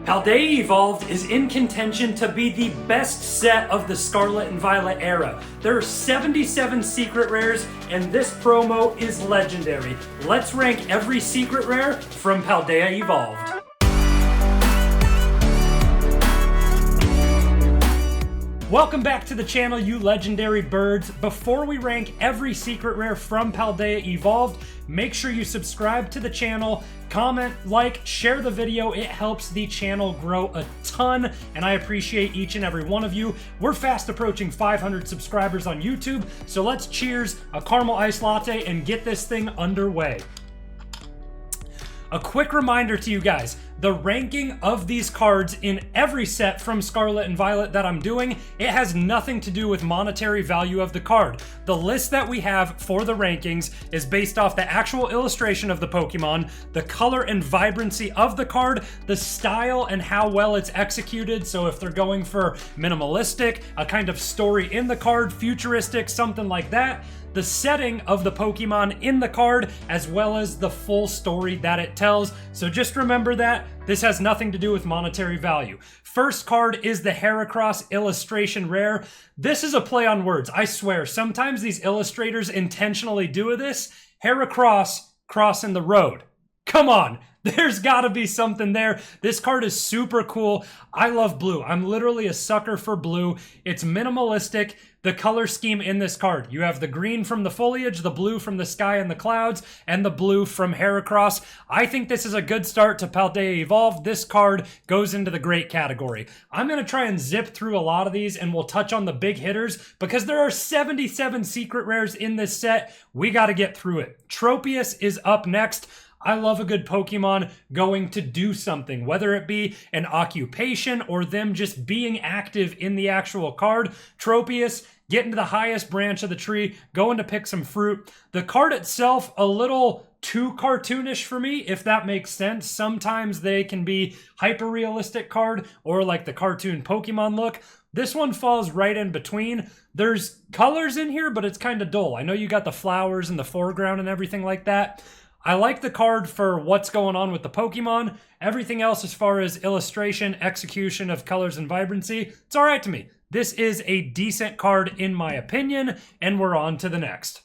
Paldea Evolved is in contention to be the best set of the Scarlet and Violet era. There are 77 secret rares, and this promo is legendary. Let's rank every secret rare from Paldea Evolved. Welcome back to the channel, you legendary birds. Before we rank every secret rare from Paldea Evolved, make sure you subscribe to the channel, comment, like, share the video. It helps the channel grow a ton, and I appreciate each and every one of you. We're fast approaching 500 subscribers on YouTube, so let's cheers a caramel iced latte and get this thing underway. A quick reminder to you guys, the ranking of these cards in every set from Scarlet and Violet that I'm doing, it has nothing to do with monetary value of the card. The list that we have for the rankings is based off the actual illustration of the Pokemon, the color and vibrancy of the card, the style and how well it's executed. So if they're going for minimalistic, a kind of story in the card, futuristic, something like that, the setting of the Pokemon in the card, as well as the full story that it tells. So just remember that this has nothing to do with monetary value. First card is the Heracross illustration rare. This is a play on words, I swear. Sometimes these illustrators intentionally do this. Heracross crossing the road. Come on. There's gotta be something there. This card is super cool. I love blue. I'm literally a sucker for blue. It's minimalistic. The color scheme in this card, you have the green from the foliage, the blue from the sky and the clouds, and the blue from Heracross. I think this is a good start to Paldea Evolved. This card goes into the great category. I'm going to try and zip through a lot of these, and we'll touch on the big hitters because there are 77 secret rares in this set. We got to get through it. Tropius is up next. I love a good Pokemon going to do something, whether it be an occupation or them just being active in the actual card. Tropius, getting to the highest branch of the tree, going to pick some fruit. The card itself, a little too cartoonish for me, if that makes sense. Sometimes they can be hyper-realistic card or like the cartoon Pokemon look. This one falls right in between. There's colors in here, but it's kind of dull. I know you got the flowers in the foreground and everything like that. I like the card for what's going on with the Pokemon. Everything else as far as illustration, execution of colors and vibrancy, it's all right to me. This is a decent card in my opinion, and we're on to the next.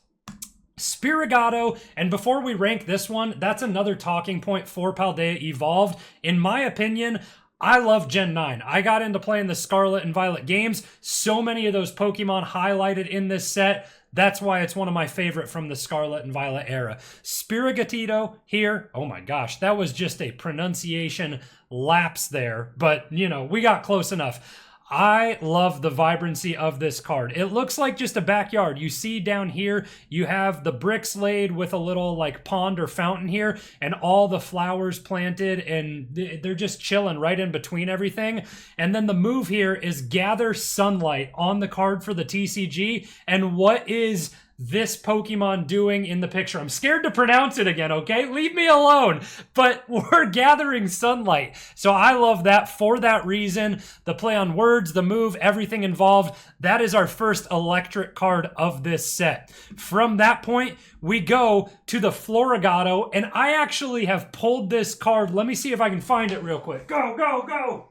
Spirigato, and before we rank this one, that's another talking point for Paldea Evolved. In my opinion, I love Gen 9. I got into playing the Scarlet and Violet games. So many of those Pokemon highlighted in this set. That's why it's one of my favorite from the Scarlet and Violet era. Spirigatito here. Oh my gosh, that was just a pronunciation lapse there. But, you know, we got close enough. I love the vibrancy of this card. It looks like just a backyard. You see down here, you have the bricks laid with a little like pond or fountain here and all the flowers planted, and they're just chilling right in between everything. And then the move here is gather sunlight on the card for the TCG. And what is this Pokemon doing in the picture? I'm scared to pronounce it again, okay? Leave me alone. But we're gathering sunlight. So I love that for that reason. The play on words, the move, everything involved. That is our first electric card of this set. From that point, we go to the Florigato, and I actually have pulled this card. Let me see if I can find it real quick. Go, go, go!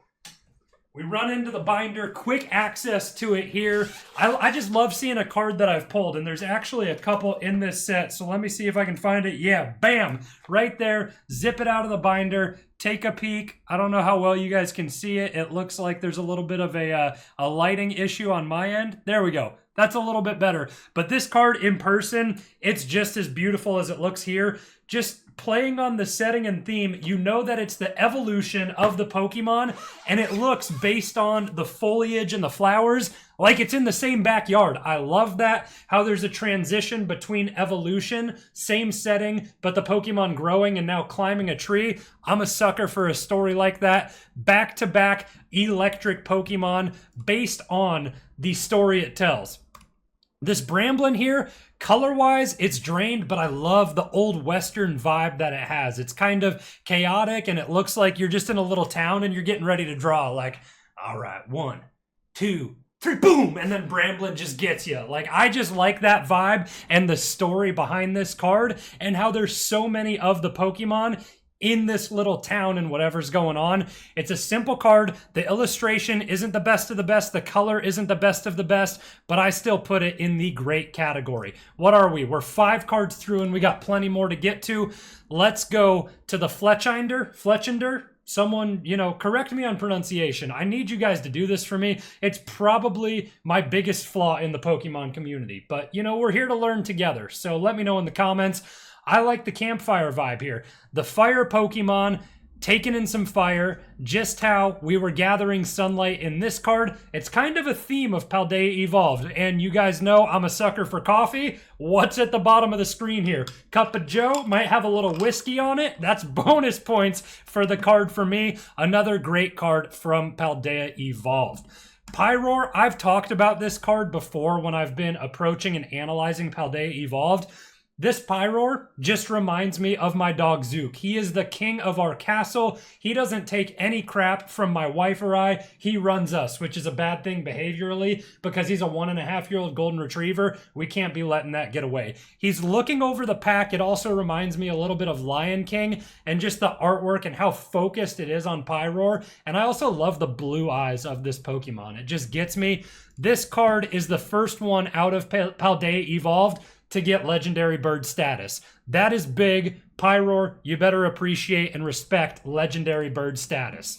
We run into the binder, quick access to it here. I just love seeing a card that I've pulled, and there's actually a couple in this set, so let me see if I can find it. Yeah, bam, right there. Zip it out of the binder, take a peek. I don't know how well you guys can see it. It looks like there's a little bit of a lighting issue on my end. There we go. That's a little bit better. But this card in person, it's just as beautiful as it looks here. Just playing on the setting and theme, you know that it's the evolution of the Pokemon, and it looks based on the foliage and the flowers like it's in the same backyard. I love that, how there's a transition between evolution, same setting, but the Pokemon growing and now climbing a tree. I'm a sucker for a story like that. Back-to-back electric Pokemon based on the story it tells. This Bramblin here, color-wise, it's drained, but I love the old Western vibe that it has. It's kind of chaotic, and it looks like you're just in a little town and you're getting ready to draw. Like, all right, 1, 2, 3, boom! And then Bramblin just gets you. Like, I just like that vibe and the story behind this card and how there's so many of the Pokemon in this little town and whatever's going on. It's a simple card. The illustration isn't the best of the best. The color isn't the best of the best, but I still put it in the great category. What are we? We're 5 cards through and we got plenty more to get to. Let's go to the Fletchinder. Someone, you know, correct me on pronunciation. I need you guys to do this for me. It's probably my biggest flaw in the Pokemon community, but you know, we're here to learn together. So let me know in the comments. I like the campfire vibe here. The fire Pokemon taking in some fire, just how we were gathering sunlight in this card. It's kind of a theme of Paldea Evolved, and you guys know I'm a sucker for coffee. What's at the bottom of the screen here? Cup of Joe, might have a little whiskey on it. That's bonus points for the card for me. Another great card from Paldea Evolved. Pyroar, I've talked about this card before when I've been approaching and analyzing Paldea Evolved. This Pyroar just reminds me of my dog Zook. He is the king of our castle. He doesn't take any crap from my wife or I. He runs us, which is a bad thing behaviorally because he's a 1.5-year-old golden retriever. We can't be letting that get away. He's looking over the pack. It also reminds me a little bit of Lion King and just the artwork and how focused it is on Pyroar. And I also love the blue eyes of this Pokemon. It just gets me. This card is the first one out of Paldea Evolved to get legendary bird status. That is big. Pyroar, you better appreciate and respect legendary bird status.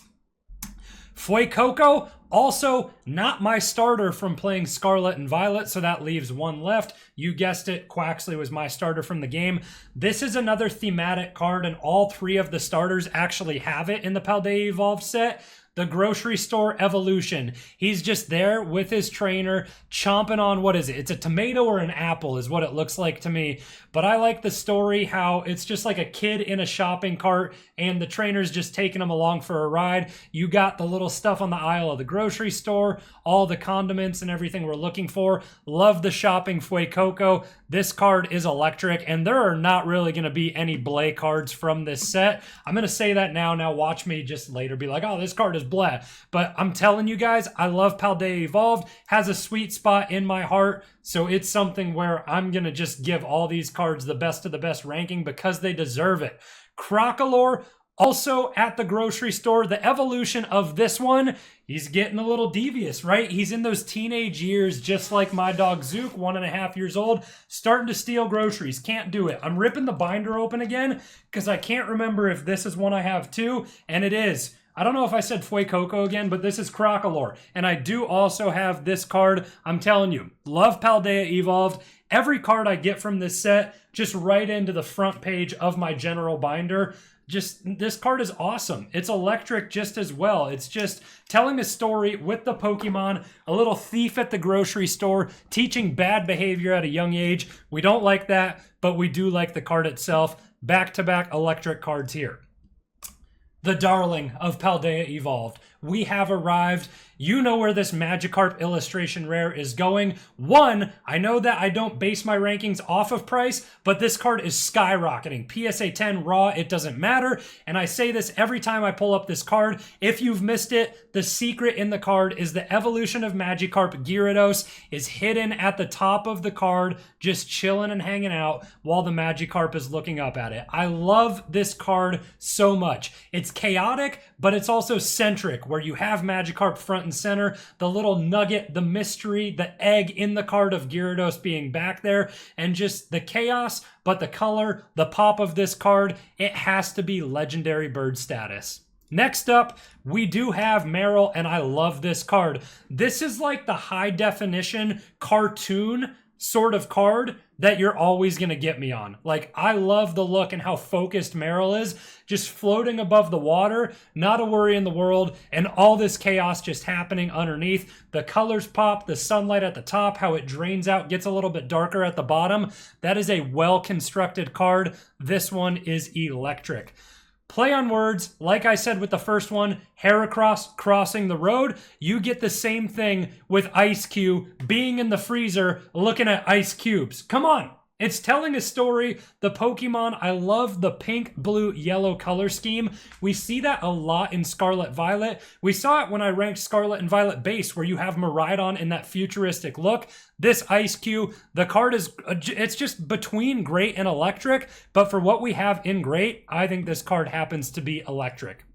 Fuecoco, also not my starter from playing Scarlet and Violet, so that leaves one left. You guessed it, Quaxley was my starter from the game. This is another thematic card, and all 3 of the starters actually have it in the Paldea Evolved set. The grocery store evolution. He's just there with his trainer, chomping on, what is it? It's a tomato or an apple is what it looks like to me. But I like the story, how it's just like a kid in a shopping cart and the trainer's just taking him along for a ride. You got the little stuff on the aisle of the grocery store, all the condiments and everything we're looking for. Love the shopping Fuecoco. This card is electric, and there are not really going to be any Blay cards from this set. I'm going to say that now. Now watch me just later be like, oh, this card is Blay. But I'm telling you guys, I love Paldea Evolved. Has a sweet spot in my heart. So it's something where I'm going to just give all these cards the best of the best ranking because they deserve it. Crocalor, also at the grocery store. The evolution of this one, he's getting a little devious, right? He's in those teenage years, just like my dog Zook, 1.5 years old, starting to steal groceries. Can't do it. I'm ripping the binder open again because I can't remember if this is one I have too, and it is. I don't know if I said Fuecoco again, but this is Crocalor. And I do also have this card. I'm telling you, love Paldea Evolved. Every card I get from this set, just right into the front page of my general binder. Just, this card is awesome. It's electric just as well. It's just telling a story with the Pokemon, a little thief at the grocery store, teaching bad behavior at a young age. We don't like that, but we do like the card itself. Back-to-back electric cards here. The darling of Paldea Evolved. We have arrived. You know where this Magikarp illustration rare is going. One, I know that I don't base my rankings off of price, but this card is skyrocketing. PSA 10 raw, it doesn't matter. And I say this every time I pull up this card. If you've missed it, the secret in the card is the evolution of Magikarp Gyarados is hidden at the top of the card, just chilling and hanging out while the Magikarp is looking up at it. I love this card so much. It's chaotic, but it's also centric, where you have Magikarp front and center, the little nugget, the mystery, the egg in the card of Gyarados being back there, and just the chaos, but the color, the pop of this card, it has to be legendary bird status. Next up, we do have Meryl, and I love this card. This is like the high definition cartoon sort of card that you're always going to get me on. Like, I love the look and how focused Meryl is, just floating above the water, not a worry in the world, and all this chaos just happening underneath. The colors pop, the sunlight at the top, how it drains out, gets a little bit darker at the bottom. That is a well-constructed card. This one is electric. Play on words, like I said with the first one, Heracross crossing the road. You get the same thing with Ice Cube being in the freezer looking at ice cubes. Come on, It's telling a story. The Pokemon, I love the pink, blue, yellow color scheme. We see that a lot in Scarlet Violet. We saw it when I ranked Scarlet and Violet base, where you have Miraidon in that futuristic look. This Ice Cube, the card is, it's just between great and electric, but for what we have in great, I think this card happens to be electric.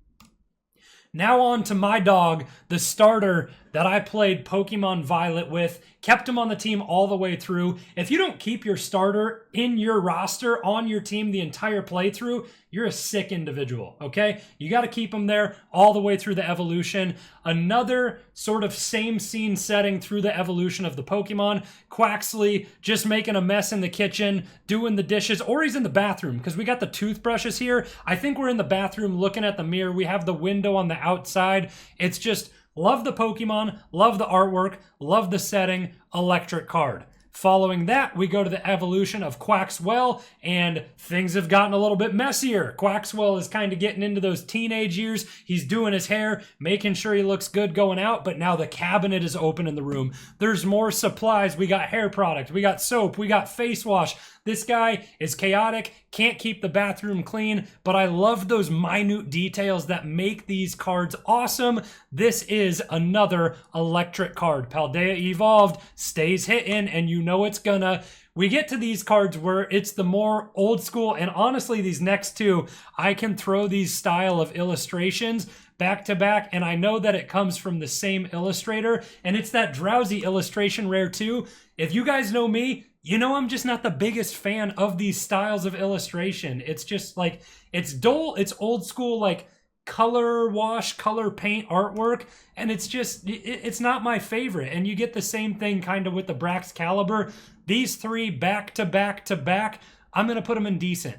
Now on to my dog, the starter that I played Pokemon Violet with, kept him on the team all the way through. If you don't keep your starter in your roster, on your team the entire playthrough, you're a sick individual, okay? You got to keep him there all the way through the evolution. Another sort of same scene setting through the evolution of the Pokemon. Quaxley just making a mess in the kitchen, doing the dishes, or he's in the bathroom because we got the toothbrushes here. I think we're in the bathroom looking at the mirror. We have the window on the outside. It's just, love the Pokemon, love the artwork, love the setting, electric card. Following that, we go to the evolution of Quaxwell, and things have gotten a little bit messier. Quaxwell is kind of getting into those teenage years. He's doing his hair, making sure he looks good going out, but now the cabinet is open in the room. There's more supplies. We got hair product, we got soap, we got face wash. This guy is chaotic, can't keep the bathroom clean, but I love those minute details that make these cards awesome. This is another electric card. Paldea Evolved stays hitting, and you know it's gonna. We get to these cards where it's the more old school, and honestly, these next two, I can throw these style of illustrations back to back, and I know that it comes from the same illustrator, and it's that Drowsy illustration rare too. If you guys know me, you know I'm just not the biggest fan of these styles of illustration. It's just like, it's dull, it's old school, like color wash, color paint artwork, and it's just, it's not my favorite. And you get the same thing kind of with the Braxcalibur. These three back to back to back, I'm going to put them in decent.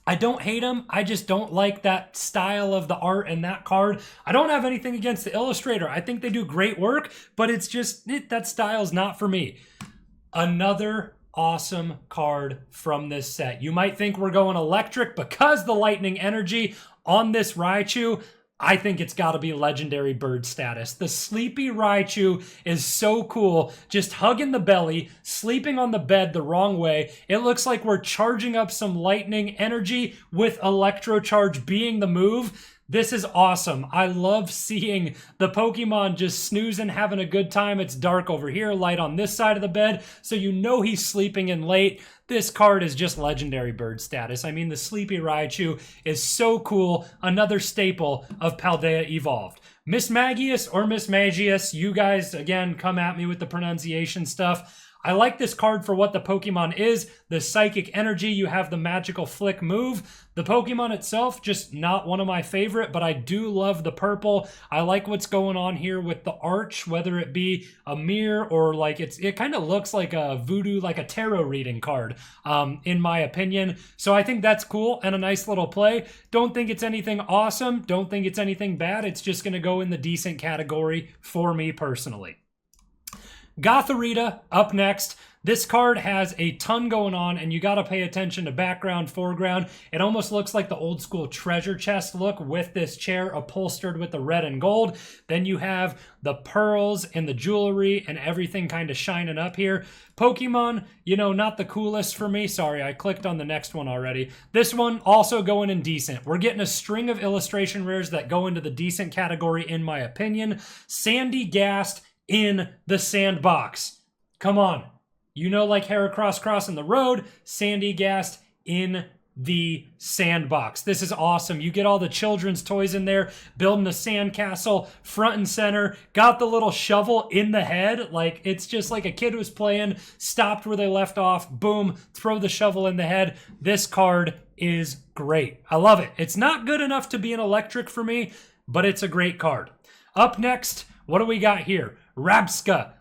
I don't hate them, I just don't like that style of the art and that card. I don't have anything against the illustrator. I think they do great work, but it's just, that style's not for me. Another awesome card from this set. You might think we're going electric because the lightning energy on this Raichu. I think it's got to be legendary bird status. The sleepy Raichu is so cool. Just hugging the belly, sleeping on the bed the wrong way. It looks like we're charging up some lightning energy with electro charge being the move. This is awesome. I love seeing the Pokemon just snoozing, having a good time. It's dark over here, light on this side of the bed, so you know he's sleeping in late. This card is just legendary bird status. I mean, the Sleepy Raichu is so cool. Another staple of Paldea Evolved. Miss Magius or Miss Magius, you guys, again, come at me with the pronunciation stuff. I like this card for what the Pokemon is. The Psychic Energy, you have the Magical Flick move. The Pokemon itself, just not one of my favorite, but I do love the purple. I like what's going on here with the arch, whether it be a mirror or like it kind of looks like a voodoo, like a tarot reading card, in my opinion. So I think that's cool and a nice little play. Don't think it's anything awesome. Don't think it's anything bad. It's just going to go in the decent category for me personally. Gothorita up next. This card has a ton going on, and you got to pay attention to background, foreground. It almost looks like the old school treasure chest look with this chair upholstered with the red and gold. Then you have the pearls and the jewelry and everything kind of shining up here. Pokemon, you know, not the coolest for me. Sorry, I clicked on the next one already. This one also going in decent. We're getting a string of illustration rares that go into the decent category in my opinion. Sandygast in the sandbox. Come on. You know, like Heracross crossing the road, Sandygast in the sandbox. This is awesome. You get all the children's toys in there, building a sandcastle, front and center, got the little shovel in the head. Like, it's just like a kid was playing, stopped where they left off, boom, throw the shovel in the head. This card is great. I love it. It's not good enough to be an electric for me, but it's a great card. Up next, what do we got here? Rabska,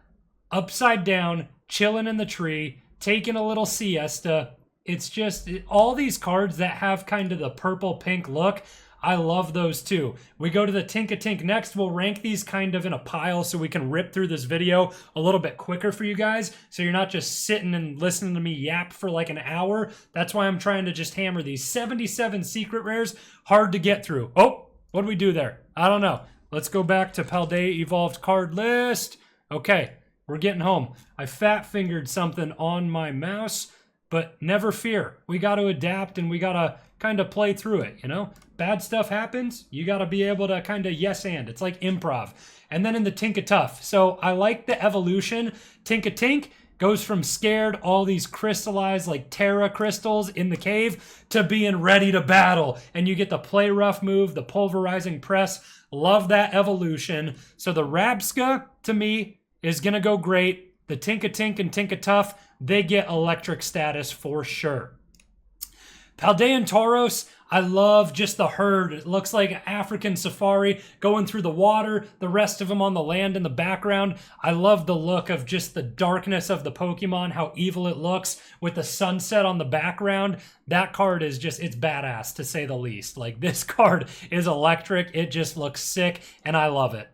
upside down, chilling in the tree, taking a little siesta. It's just all these cards that have kind of the purple pink look. I love those too. We go to the Tink-a-Tink next. We'll rank these kind of in a pile so we can rip through this video a little bit quicker for you guys, so you're not just sitting and listening to me yap for like an hour. That's why I'm trying to just hammer these 77 secret rares. Hard to get through. Oh, what do we do there? I don't know. Let's go back to Paldea Evolved card list. Okay, we're getting home. I fat-fingered something on my mouse. but never fear. We got to adapt and we got to kind of play through it, you know? Bad stuff happens, you got to be able to kind of yes and. It's like improv. And then in the Tinkatuff. So I like the evolution. Tinkatink goes from scared, all these crystallized like Terra crystals in the cave, to being ready to battle. And you get the play rough move, the pulverizing press. Love that evolution. So the Rabska, to me, is going to go great. The Tinkatink and Tinkatuff, they get electric status for sure. Paldea and Tauros, I love just the herd. It looks like African safari going through the water, the rest of them on the land in the background. I love the look of just the darkness of the Pokemon, how evil it looks with the sunset on the background. That card is just, it's badass to say the least. Like, this card is electric. It just looks sick and I love it.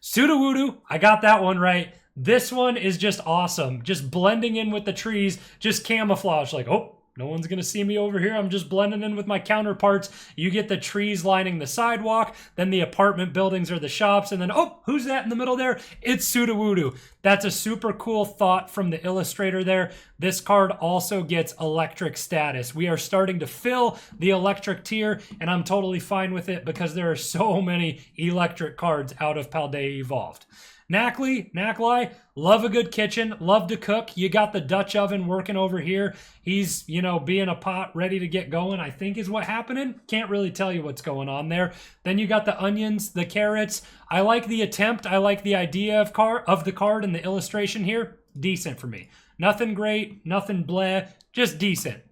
Sudowoodo, I got that one right. This one is just awesome. Just blending in with the trees, just camouflage, like, oh, no one's going to see me over here. I'm just blending in with my counterparts. You get the trees lining the sidewalk, then the apartment buildings or the shops, and then, oh, who's that in the middle there? It's Sudowoodo. That's a super cool thought from the illustrator there. This card also gets electric status. We are starting to fill the electric tier, and I'm totally fine with it because there are so many electric cards out of Paldea Evolved. Nacli, love a good kitchen, love to cook. You got the Dutch oven working over here. He's, you know, being a pot ready to get going, I think is what happening. Can't really tell you what's going on there. Then you got the onions, the carrots. I like the attempt. I like the idea of the card and the illustration here. Decent for me. Nothing great, nothing bleh, just decent.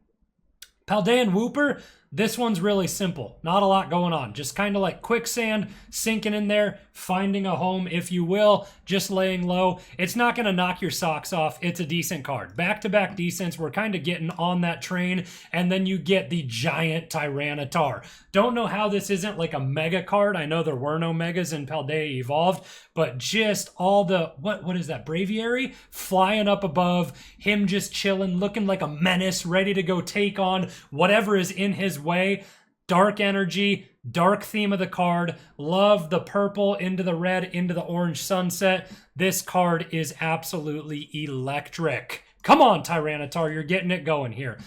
Paldea and Wooper, this one's really simple. Not a lot going on. Just kind of like quicksand, sinking in there, finding a home, if you will, just laying low. It's not going to knock your socks off. It's a decent card. Back-to-back decents. We're kind of getting on that train. And then you get the giant Tyranitar. Don't know how this isn't like a mega card. I know there were no megas in Paldea Evolved, but just all the, what is that, Braviary? Flying up above, him just chilling, looking like a menace, ready to go take on whatever is in his way. Dark energy, dark theme of the card. Love the purple into the red, into the orange sunset. This card is absolutely electric. Come on, Tyranitar, you're getting it going here.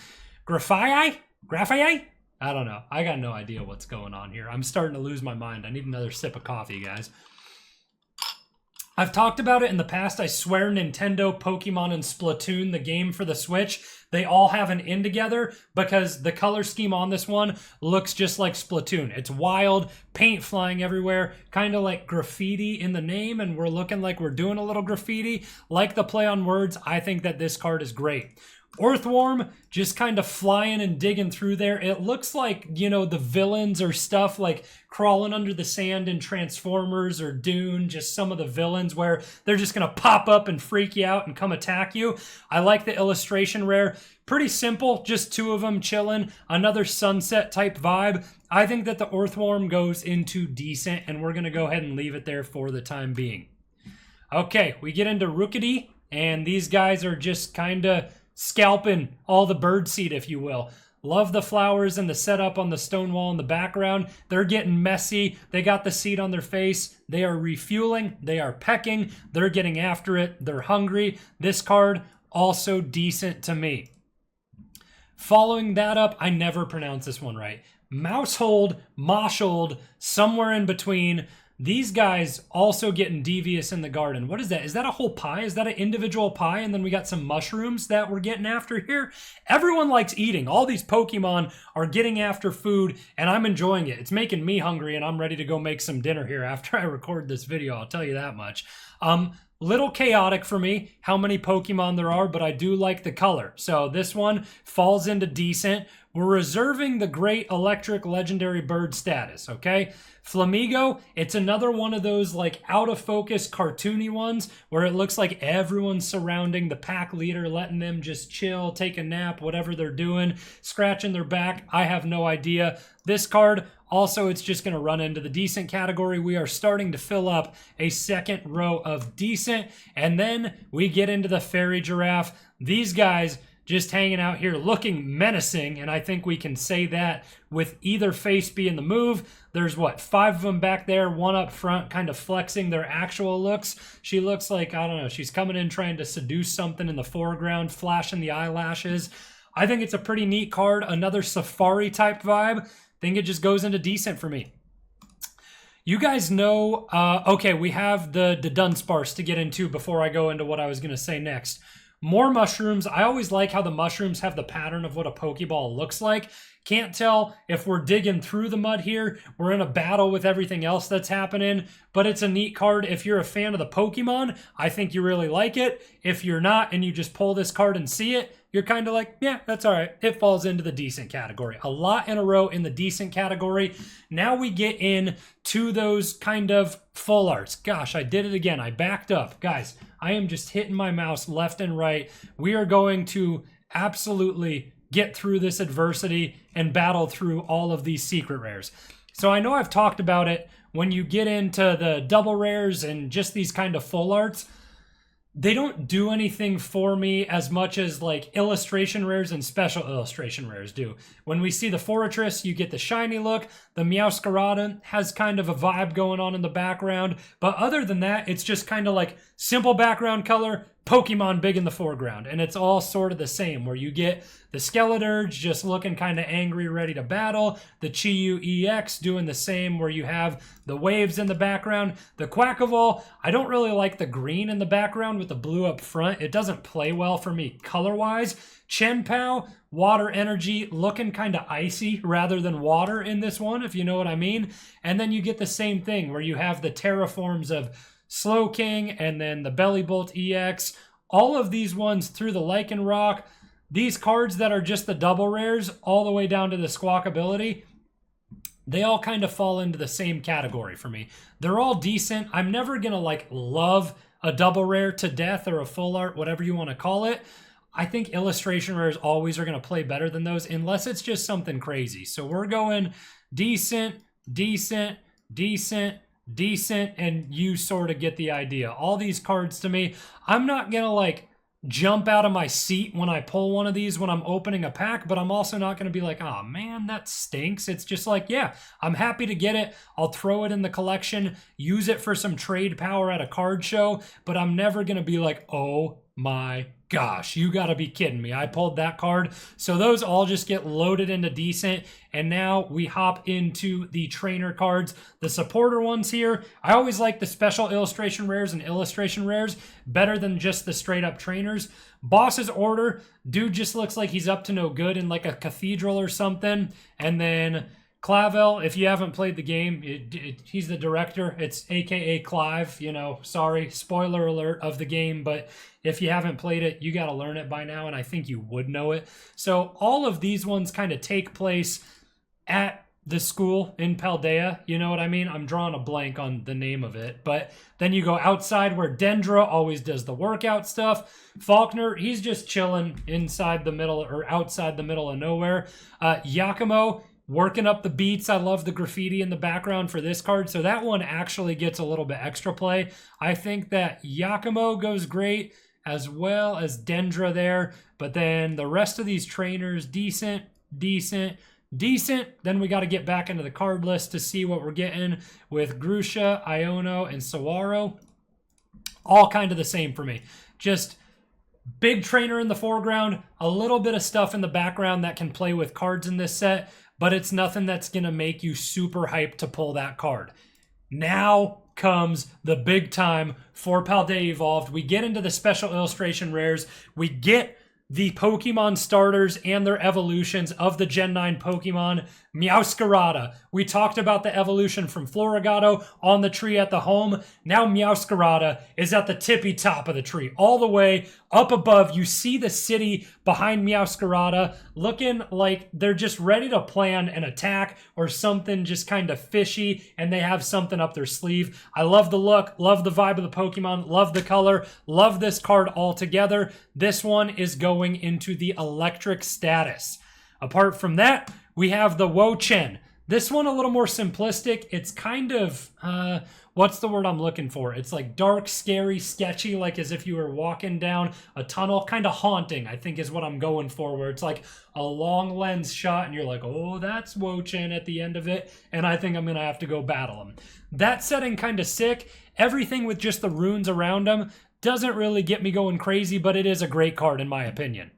Graphii? I don't know. I got no idea what's going on here. I'm starting to lose my mind. I need another sip of coffee, guys. I've talked about it in the past. I swear Nintendo, Pokemon, and Splatoon, the game for the Switch, they all have an in together because the color scheme on this one looks just like Splatoon. It's wild, paint flying everywhere, kind of like graffiti in the name, and we're looking like we're doing a little graffiti. Like the play on words, I think that this card is great. Earthworm, just kind of flying and digging through there. It looks like, you know, the villains or stuff like crawling under the sand in Transformers or Dune, just some of the villains where they're just going to pop up and freak you out and come attack you. I like the illustration rare. Pretty simple, just two of them chilling. Another sunset type vibe. I think that the Earthworm goes into decent, and we're going to go ahead and leave it there for the time being. Okay, we get into Rookity, and these guys are just kind of scalping all the birdseed, if you will. Love the flowers and the setup on the stone wall in the background. They're getting messy. They got the seed on their face. They are refueling. They are pecking. They're getting after it. They're hungry. This card, also decent to me. Following that up, I never pronounce this one right. Mousehold, Moshold, somewhere in between. These guys also getting devious in the garden. What is that? Is that a whole pie? Is that an individual pie? And then we got some mushrooms that we're getting after here. Everyone likes eating. All these Pokemon are getting after food, and I'm enjoying it. It's making me hungry, and I'm ready to go make some dinner here after I record this video. I'll tell you that much. Little chaotic for me how many Pokemon there are, but I do like the color. So this one falls into decent. We're reserving the great electric legendary bird status, okay? Flamigo, it's another one of those like out of focus cartoony ones where it looks like everyone's surrounding the pack leader, letting them just chill, take a nap, whatever they're doing, scratching their back. I have no idea. This card, also, it's just going to run into the decent category. We are starting to fill up a second row of decent, and then we get into the fairy giraffe. These guys just hanging out here looking menacing, and I think we can say that with either face being the move. There's, what, 5 of them back there, one up front, kind of flexing their actual looks. She looks like, I don't know, she's coming in trying to seduce something in the foreground, flashing the eyelashes. I think it's a pretty neat card. Another Safari type vibe. Think it just goes into decent for me. You guys know, okay, we have the Dunsparce to get into before I go into what I was going to say next. More mushrooms. I always like how the mushrooms have the pattern of what a Pokeball looks like. Can't tell if we're digging through the mud here. We're in a battle with everything else that's happening, but it's a neat card. If you're a fan of the Pokemon, I think you really like it. If you're not and you just pull this card and see it, you're kind of like, yeah, that's all right. It falls into the decent category. A lot in a row in the decent category. Now we get in to those kind of full arts. Gosh, I did it again. I backed up. Guys, I am just hitting my mouse left and right. We are going to absolutely get through this adversity and battle through all of these secret rares. So I know I've talked about it. When you get into the double rares and just these kind of full arts, they don't do anything for me as much as like illustration rares and special illustration rares do. When we see the Fortress, you get the shiny look. The Meowscarada has kind of a vibe going on in the background. But other than that, it's just kind of like simple background color, Pokemon big in the foreground. And it's all sort of the same, where you get the Skeleturge just looking kind of angry, ready to battle. The Chi-Yu EX doing the same, where you have the waves in the background. The Quackavolt, I don't really like the green in the background with the blue up front. It doesn't play well for me color-wise. Chenpao, water energy, looking kind of icy rather than water in this one, if you know what I mean. And then you get the same thing, where you have the Terraforms of Slowking and then the Bellibolt EX. All of these ones through the Lycanroc. These cards that are just the double rares all the way down to the Squawkability, they all kind of fall into the same category for me. They're all decent. I'm never going to like love a double rare to death or a full art, whatever you want to call it. I think illustration rares always are going to play better than those unless it's just something crazy. So we're going decent, decent, decent, decent, and you sort of get the idea. All these cards to me, I'm not going to like jump out of my seat when I pull one of these when I'm opening a pack, but I'm also not going to be like, oh man, that stinks. It's just like, yeah, I'm happy to get it. I'll throw it in the collection, use it for some trade power at a card show, but I'm never going to be like, oh my gosh, you gotta be kidding me. I pulled that card. So those all just get loaded into decent. And now we hop into the trainer cards, the supporter ones here. I always like the special illustration rares and illustration rares better than just the straight up trainers. Boss's Order, dude just looks like he's up to no good in like a cathedral or something. And then Clavel, if you haven't played the game, he's the director. It's AKA Clive, you know, sorry, spoiler alert of the game, but if you haven't played it, you got to learn it by now, and I think you would know it. So all of these ones kind of take place at the school in Paldea, you know what I mean? I'm drawing a blank on the name of it, but then you go outside where Dendra always does the workout stuff. Faulkner, he's just chilling inside the middle or outside the middle of nowhere. Yakumo, working up the beats. I love the graffiti in the background for this card, so that one actually gets a little bit extra play. I think that Yakumo goes great, as well as Dendra there, but then the rest of these trainers, decent, decent, decent. Then we got to get back into the card list to see what we're getting with Grusha, Iono, and Sawaro. All kind of the same for me. Just big trainer in the foreground, a little bit of stuff in the background that can play with cards in this set, but it's nothing that's going to make you super hyped to pull that card. Now comes the big time for Paldea Evolved. We get into the special illustration rares. We get the Pokemon starters and their evolutions of the Gen 9 Pokemon. Meowscarada. We talked about the evolution from Florigato on the tree at the home. Now Meowscarada is at the tippy top of the tree. All the way up above, you see the city behind Meowscarada looking like they're just ready to plan an attack or something just kind of fishy, and they have something up their sleeve. I love the look, love the vibe of the Pokemon, love the color, love this card altogether. This one is going into the electric status. Apart from that, we have the Wo-Chen. This one a little more simplistic. It's kind of, what's the word I'm looking for? It's like dark, scary, sketchy, like as if you were walking down a tunnel. Kind of haunting, I think is what I'm going for, where it's like a long lens shot and you're like, oh, that's Wo-Chen at the end of it, and I think I'm going to have to go battle him. That setting kind of sick. Everything with just the runes around him doesn't really get me going crazy, but it is a great card in my opinion.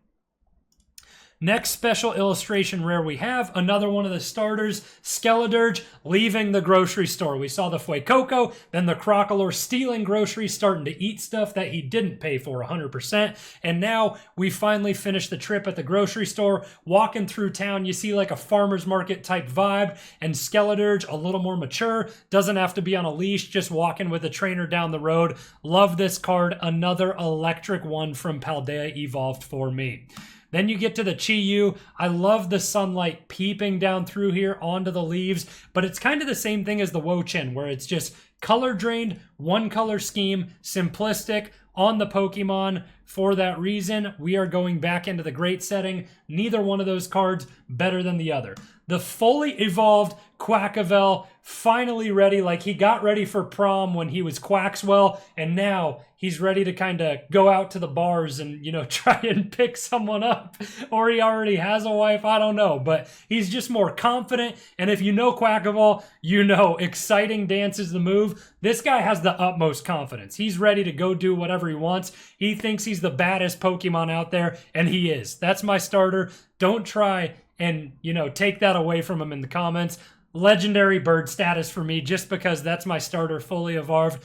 Next special illustration rare we have, another one of the starters, Skeledirge leaving the grocery store. We saw the Fuecoco, then the Crocalor stealing groceries, starting to eat stuff that he didn't pay for 100%. And now we finally finished the trip at the grocery store. Walking through town, you see like a farmer's market type vibe, and Skeledirge a little more mature, doesn't have to be on a leash, just walking with a trainer down the road. Love this card, another electric one from Paldea Evolved for me. Then you get to the Chi-Yu. I love the sunlight peeping down through here onto the leaves, but it's kind of the same thing as the Wo-Chen, where it's just color drained, one color scheme, simplistic on the Pokemon. For that reason, we are going back into the great setting. Neither one of those cards better than the other. The fully evolved Quackavel finally ready, like he got ready for prom when he was Quaxwell, and now he's ready to kind of go out to the bars and, you know, try and pick someone up, or he already has a wife, I don't know, but he's just more confident. And if you know Quackavel, you know exciting dance is the move. This guy has the utmost confidence. He's ready to go do whatever he wants. He thinks he's the baddest Pokemon out there, and he is. That's my starter. Don't try and, you know, take that away from him in the comments. Legendary bird status for me, just because that's my starter, fully evolved,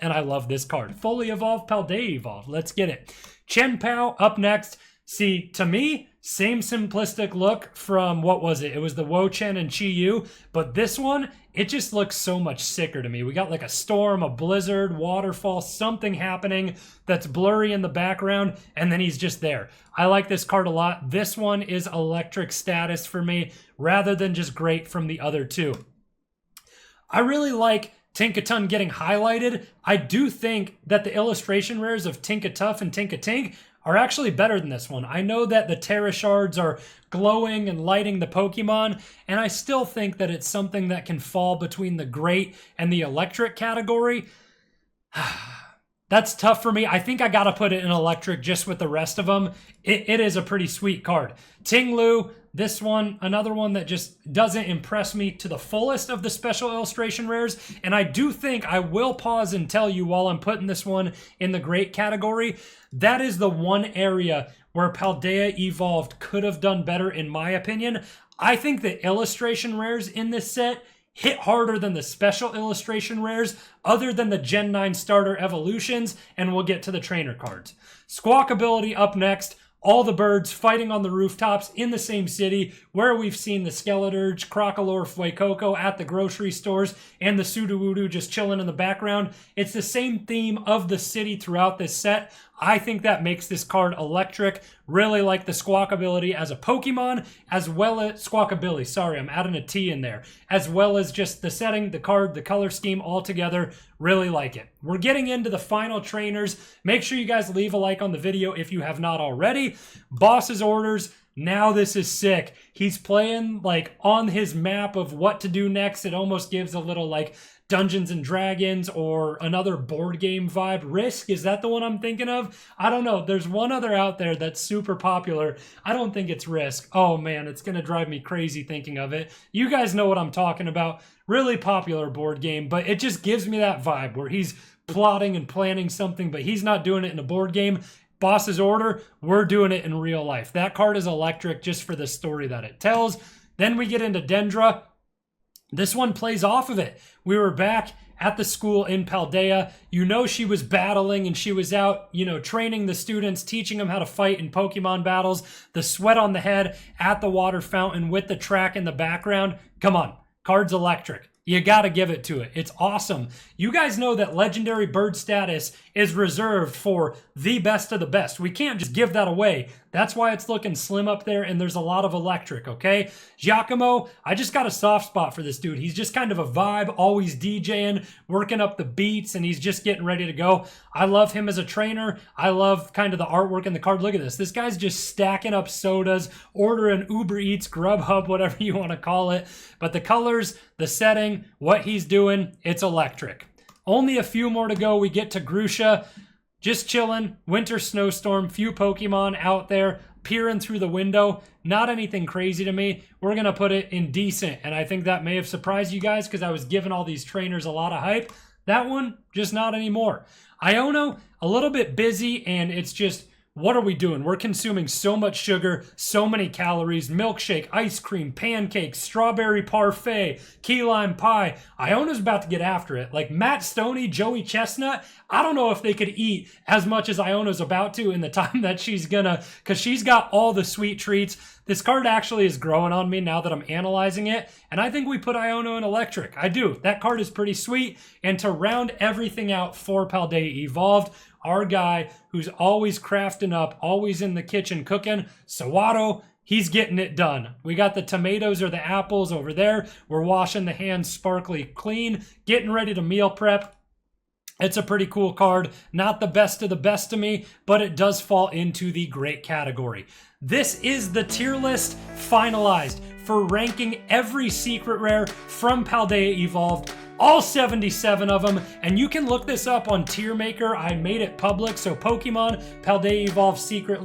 and I love this card. Fully evolved, Paldea Evolved. Let's get it. Chien-Pao up next. See, to me, same simplistic look from, what was it? It was the Wo-Chen and Chi-Yu, but this one, it just looks so much sicker to me. We got like a storm, a blizzard, waterfall, something happening that's blurry in the background, and then he's just there. I like this card a lot. This one is electric status for me, rather than just great from the other two. I really like Tinkaton getting highlighted. I do think that the illustration rares of Tinkatuff and Tinkatink are actually better than this one. I know that the Terra Shards are glowing and lighting the Pokemon, and I still think that it's something that can fall between the great and the electric category. That's tough for me. I think I gotta put it in electric just with the rest of them. It is a pretty sweet card. Ting-Lu, this one, another one that just doesn't impress me to the fullest of the special illustration rares. And I do think I will pause and tell you while I'm putting this one in the great category, that is the one area where Paldea Evolved could have done better in my opinion. I think the illustration rares in this set hit harder than the special illustration rares, other than the Gen 9 starter evolutions, and we'll get to the trainer cards. Squawkability up next. All the birds fighting on the rooftops in the same city where we've seen the Skeledirge, Crocalor, Fuecoco at the grocery stores, and the Sudowoodo just chilling in the background. It's the same theme of the city throughout this set. I think that makes this card electric. Really like the Squawkability as a Pokemon, as well as Squawkabilly. Sorry, I'm adding a T in there. As well as just the setting, the card, the color scheme all together. Really like it. We're getting into the final trainers. Make sure you guys leave a like on the video if you have not already. Boss's orders. Now this is sick. He's playing like on his map of what to do next. It almost gives a little like Dungeons and Dragons or another board game vibe. Risk, is that the one I'm thinking of? I don't know. There's one other out there that's super popular. I don't think it's Risk. Oh man, it's gonna drive me crazy thinking of it. You guys know what I'm talking about. Really popular board game, but it just gives me that vibe where he's plotting and planning something, but he's not doing it in a board game. Boss's Order, we're doing it in real life. That card is electric just for the story that it tells. Then we get into Dendra. This one plays off of it. We were back at the school in Paldea. You know she was battling and she was out, you know, training the students, teaching them how to fight in Pokemon battles. The sweat on the head at the water fountain with the track in the background. Come on, card's electric. You gotta give it to it. It's awesome. You guys know that legendary bird status is reserved for the best of the best. We can't just give that away. That's why it's looking slim up there, and there's a lot of electric, okay? Giacomo, I just got a soft spot for this dude. He's just kind of a vibe, always DJing, working up the beats, and he's just getting ready to go. I love him as a trainer. I love kind of the artwork in the card. Look at this. This guy's just stacking up sodas, ordering Uber Eats, Grubhub, whatever you want to call it. But the colors, the setting, what he's doing, it's electric. Only a few more to go. We get to Grusha. Just chilling, winter snowstorm, few Pokemon out there, peering through the window. Not anything crazy to me. We're going to put it in decent, and I think that may have surprised you guys because I was giving all these trainers a lot of hype. That one, just not anymore. Iono, a little bit busy, and it's just what are we doing? We're consuming so much sugar, so many calories, milkshake, ice cream, pancakes, strawberry parfait, key lime pie. Iona's about to get after it. Like Matt Stoney, Joey Chestnut, I don't know if they could eat as much as Iona's about to in the time that she's gonna, because she's got all the sweet treats. This card actually is growing on me now that I'm analyzing it, and I think we put Iona in electric. I do. That card is pretty sweet, and to round everything out for Paldea Evolved, our guy who's always crafting up, always in the kitchen cooking, Sawato, he's getting it done. We got the tomatoes or the apples over there. We're washing the hands sparkly clean, getting ready to meal prep. It's a pretty cool card. Not the best of the best to me, but it does fall into the great category. This is the tier list finalized for ranking every secret rare from Paldea Evolved, all 77 of them, and you can look this up on Tier Maker. I made it public, so Pokemon Paldea Evolved secret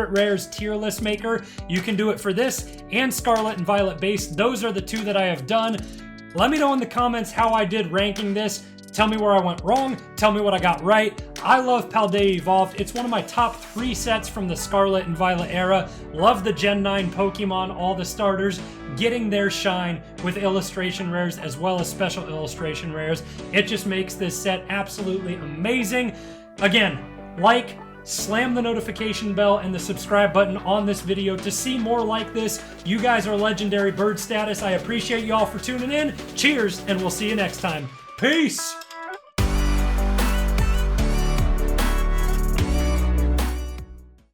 rares tier list maker. You can do it for this and Scarlet and Violet base. Those are the two that I have done. Let me know in the comments how I did ranking this. Tell me where I went wrong. Tell me what I got right. I love Paldea Evolved. It's one of my top 3 sets from the Scarlet and Violet era. Love the Gen 9 Pokemon, all the starters, getting their shine with illustration rares as well as special illustration rares. It just makes this set absolutely amazing. Again, like, slam the notification bell and the subscribe button on this video to see more like this. You guys are legendary bird status. I appreciate you all for tuning in. Cheers, and we'll see you next time. Peace!